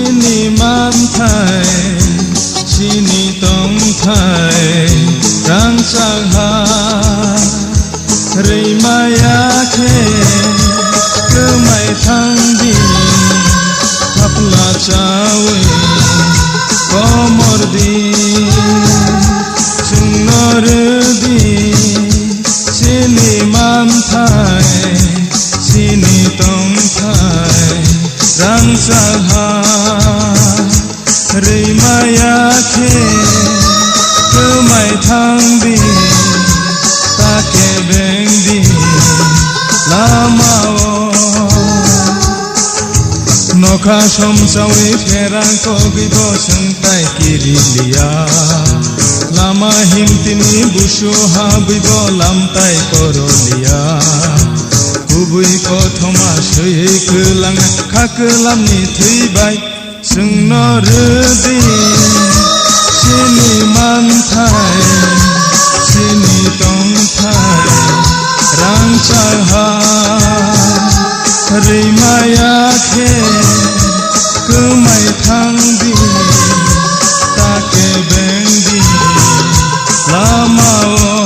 Sini mantai Sini tongtai Rang sangha Rimaya ke Kemai thangdi Kapla cawe Komordi Sunnordi Sini mantai Sini tongtai Rang sangha Rimaya ke Kemai thangdi Take bengdi Lamao Nokha somsawi ferang ko gibo sengtai kirilia Lama himtini busu habibo lamtai korolia Kubui ko thoma sui kelang kakelam ni thibai Sengnordi Sini mantai Sini tongtai Rang sangha Rimaya ke Kemai thangdi Take bengdi Lamao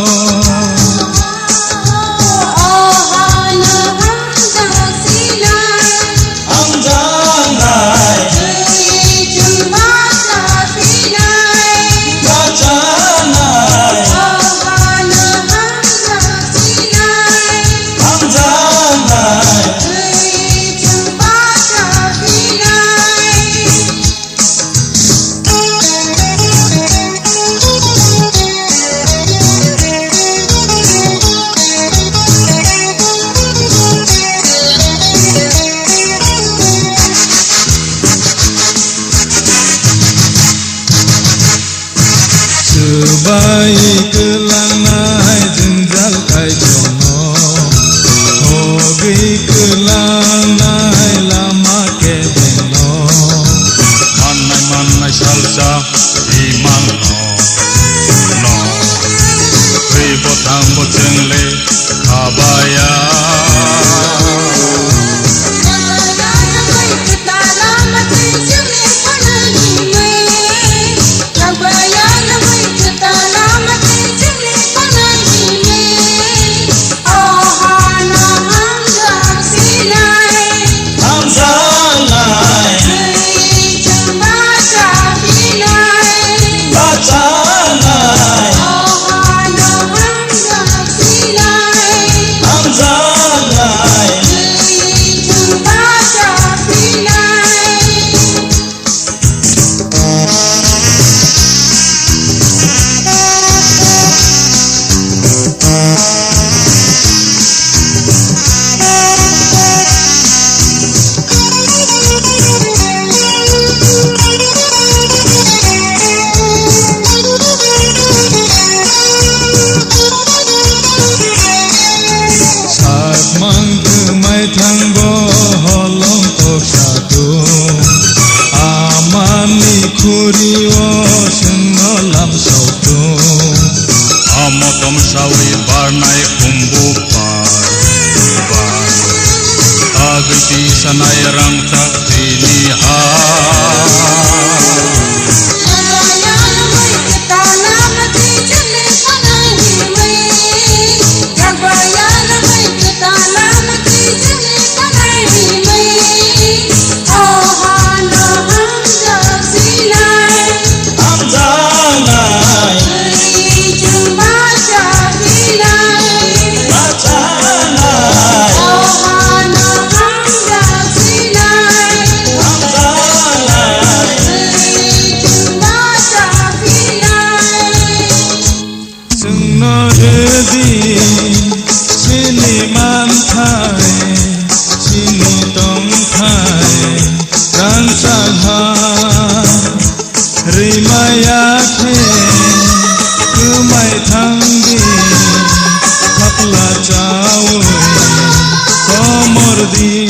Sebaik kelanai jenjal kai jono Hobi kelanai lama ke beno Manai salsa iman no Ribot ambot jengle kabaya Kurio sengolam sautu Amotom sawi barnai kumbu par Agiti sanai rang tak diliha Sini mantai Sini tongtai Rang sangha Rimaya ke Kemai thangdi Kapla cawe Komordi